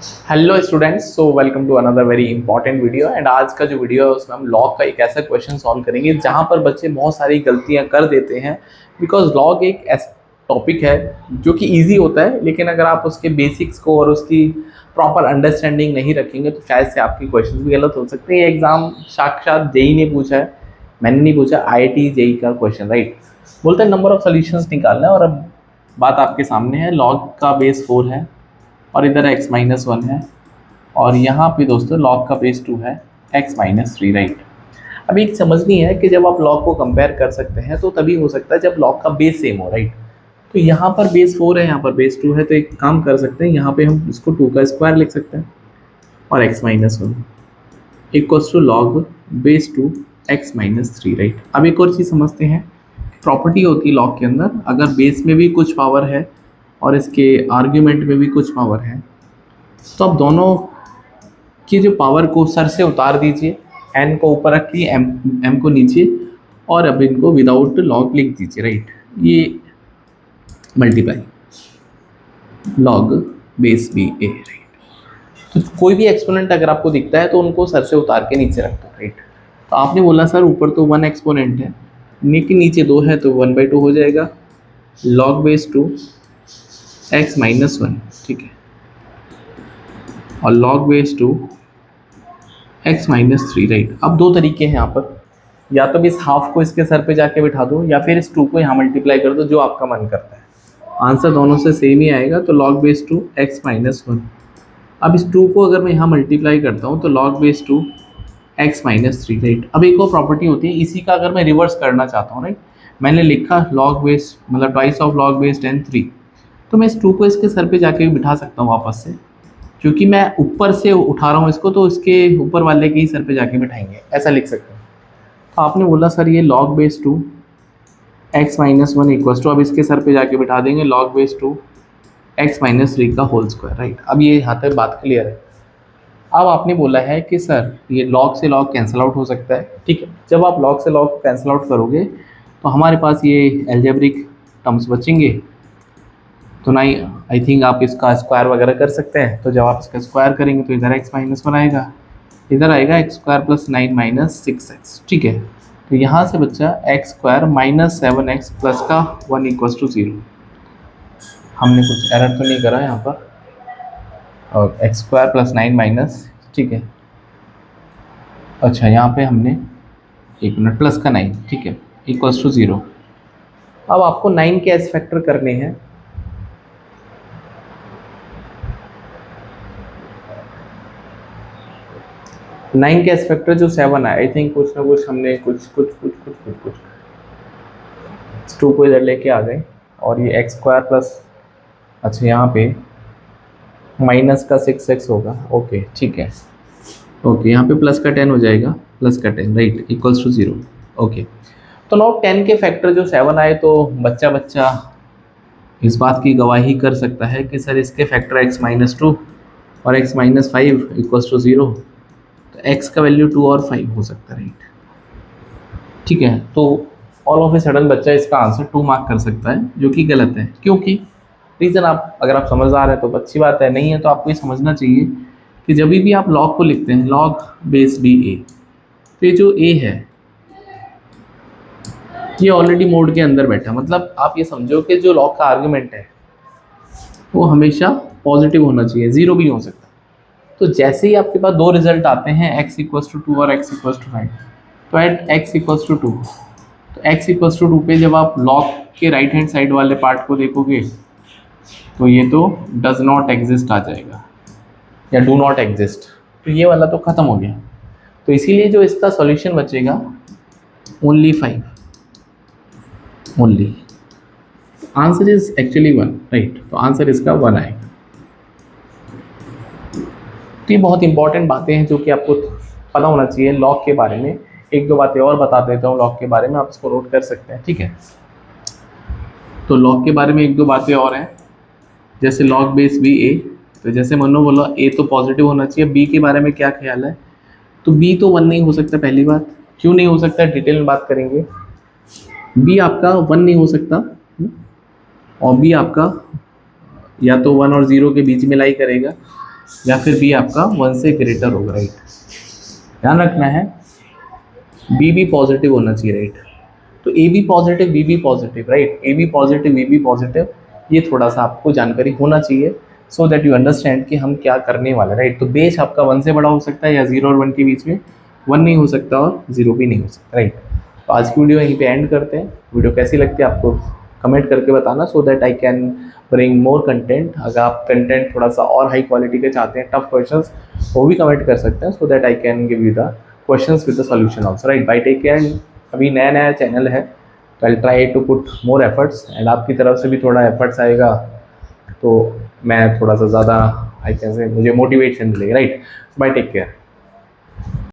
Hello students, so welcome to another very important video. And आज का जो video है उसमें हम लॉग का एक ऐसा क्वेश्चन सॉल्व करेंगे जहां पर बच्चे बहुत सारी गलतियां कर देते हैं। बिकॉज लॉग एक ऐसा टॉपिक है जो कि इजी होता है, लेकिन अगर आप उसके बेसिक्स को और उसकी प्रॉपर अंडरस्टैंडिंग नहीं रखेंगे तो शायद से आपके क्वेश्चन भी गलत हो सकते हैं। ये एग्जाम साक्षात जेई ने पूछा है, मैंने नहीं पूछा। आईआईटी जेई का क्वेश्चन, राइट। बोलते हैं नंबर ऑफ सोल्यूशंस निकालना है, और अब बात आपके सामने है। लॉग का बेस 4 है और इधर x-1 है, और यहाँ पे दोस्तों लॉग का बेस 2 है x-3, राइट। अब एक समझनी है कि जब आप लॉग को कंपेयर कर सकते हैं तो तभी हो सकता है जब लॉग का बेस सेम हो, राइट। तो यहाँ पर बेस 4 है, यहाँ पर बेस 2 है, तो एक काम कर सकते हैं, यहाँ पे हम इसको 2 का स्क्वायर लिख सकते हैं और x-1 equals to log base 2 x-3, right. अब एक और चीज़ समझते हैं, प्रॉपर्टी होती है लॉग के अंदर, अगर बेस में भी कुछ पावर है और इसके आर्ग्यूमेंट में भी कुछ पावर है तो आप दोनों की जो पावर को सर से उतार दीजिए, n को ऊपर रखिए, m को नीचे, और अब इनको विदाउट लॉग लिख दीजिए, राइट। ये मल्टीप्लाई लॉग बेस बी ए, राइट। तो कोई भी एक्सपोनेंट अगर आपको दिखता है तो उनको सर से उतार के नीचे रखता है, राइट। तो आपने बोला सर ऊपर तो 1 एक्सपोनेंट है लेकिन नीचे 2 है, तो 1/2 हो जाएगा लॉग बेस 2 x-1, ठीक है, और लॉग बेस 2 x-3, राइट। अब दो तरीके हैं यहाँ पर, या तो इस हाफ को इसके सर पे जाके बिठा दो या फिर इस 2 को यहाँ मल्टीप्लाई कर दो, जो आपका मन करता है। आंसर दोनों से सेम ही आएगा, तो लॉग बेस 2 x-1। अब इस 2 को अगर मैं यहाँ मल्टीप्लाई करता हूँ तो लॉग बेस 2 x-3, राइट। अब एक और प्रॉपर्टी होती है इसी का, अगर मैं रिवर्स करना चाहता हूँ, राइट। मैंने लिखा लॉग बेस मतलब ट्वाइस ऑफ लॉग बेस 10 3, तो मैं इस 2 को इसके सर पे जाके भी बिठा सकता हूँ वापस से, क्योंकि मैं ऊपर से उठा रहा हूँ इसको, तो इसके ऊपर वाले के ही सर पे जाके बिठाएंगे, ऐसा लिख सकते हैं। तो आपने बोला सर ये log base 2 x-1 equals to, अब इसके सर पे जाके बिठा देंगे log बेस 2 x-3 का होल स्क्वायर, राइट। अब ये यहाँ तक बात क्लियर है। अब आपने बोला है कि सर ये log से log कैंसिल आउट हो सकता है, ठीक है। जब आप log से log कैंसिल आउट करोगे तो हमारे पास ये एल्जेब्रिक टर्म्स बचेंगे, तो ना ही आई थिंक आप इसका स्क्वायर वगैरह कर सकते हैं। तो जब आप इसका स्क्वायर करेंगे तो इधर x-1 आएगा, इधर आएगा x² + 9 - 6x, ठीक है। तो यहाँ से बच्चा x² - 7x प्लस का 1 = 0। हमने कुछ एरर तो नहीं करा यहाँ पर, और x² + 9 ठीक है। अच्छा यहाँ पे हमने एक मिनट प्लस का 9, ठीक है, = 0। अब आपको 9 के एस फैक्टर करने हैं, नाइन के एस फैक्टर जो 7 है, आई थिंक कुछ ना कुछ हमने कुछ 2 को इधर लेके आ गए, और ये x² प्लस, अच्छा यहाँ पे माइनस का 6x होगा, ओके ठीक है, ओके यहाँ पे प्लस का 10 हो जाएगा, प्लस का 10, राइट, = 0, ओके। तो नाउ 10 के फैक्टर जो 7 आए, तो बच्चा इस बात की गवाही कर सकता है कि सर इसके फैक्टर x-2 और x-5 = 0, तो x का वैल्यू 2 और 5 हो सकता है, राइट, ठीक है। तो ऑल ऑफ ए सडन बच्चा इसका आंसर 2 मार्क कर सकता है, जो कि गलत है। क्योंकि रीज़न आप अगर आप समझदार हैं तो अच्छी बात है, नहीं है तो आपको ये समझना चाहिए कि जब भी आप लॉग को लिखते हैं लॉग बेस बी ए, तो ये जो ए है ये ऑलरेडी मोड के अंदर बैठा, मतलब आप ये समझो कि जो लॉग का आर्गुमेंट है वो हमेशा पॉजिटिव होना चाहिए, ज़ीरो भी हो सकता। तो जैसे ही आपके पास दो रिजल्ट आते हैं x = 2 और x = 5, तो एट x = 2, तो x = 2 पे जब आप लॉग के राइट हैंड साइड वाले पार्ट को देखोगे तो ये तो डज नॉट एग्जिस्ट आ जाएगा या डू नॉट एग्जिस्ट, तो ये वाला तो ख़त्म हो गया। तो इसीलिए जो इसका सॉल्यूशन बचेगा only 5, only answer is actually 1, right. तो आंसर इसका 1 आएगा। तो ये बहुत इंपॉर्टेंट बातें हैं जो कि आपको पता होना चाहिए लॉग के बारे में। एक दो बातें और बता देता हूँ लॉग के बारे में, आप इसको नोट कर सकते हैं, ठीक है। तो लॉग के बारे में एक दो बातें और हैं, जैसे लॉग बेस बी ए, तो जैसे मनो बोला ए तो पॉजिटिव होना चाहिए, बी के बारे में क्या ख्याल है? तो बी तो 1 नहीं हो सकता, पहली बात। क्यों नहीं हो सकता, डिटेल में बात करेंगे। बी आपका 1 नहीं हो सकता, और बी आपका या तो 1 और 0 के बीच में लाई करेगा। या फिर बी आपका 1 से ग्रेटर होगा, राइट। ध्यान रखना है बी भी पॉजिटिव होना चाहिए, राइट। तो a b positive b b positive, right, a b positive b b positive, ये थोड़ा सा आपको जानकारी होना चाहिए सो दैट यू अंडरस्टैंड कि हम क्या करने वाले, राइट। तो बेस आपका 1 से बड़ा हो सकता है या 0 और 1 के बीच में, 1 नहीं हो सकता और 0 भी नहीं हो सकता, राइट। तो आज की वीडियो यहीं पे एंड करते हैं। वीडियो कैसी लगती है आपको कमेंट करके बताना सो that I can bring more content. अगर आप कंटेंट थोड़ा सा और हाई क्वालिटी के चाहते हैं, टफ क्वेश्चंस, वो भी कमेंट कर सकते हैं so that I can give you the questions with the solution also, right. Bye take care. अभी नया नया चैनल है तो I try to put more efforts and आपकी तरफ से भी थोड़ा एफर्ट्स आएगा तो मैं थोड़ा सा ज़्यादा आई कैन से मुझे मोटिवेशन मिलेगी, राइट। Bye take care.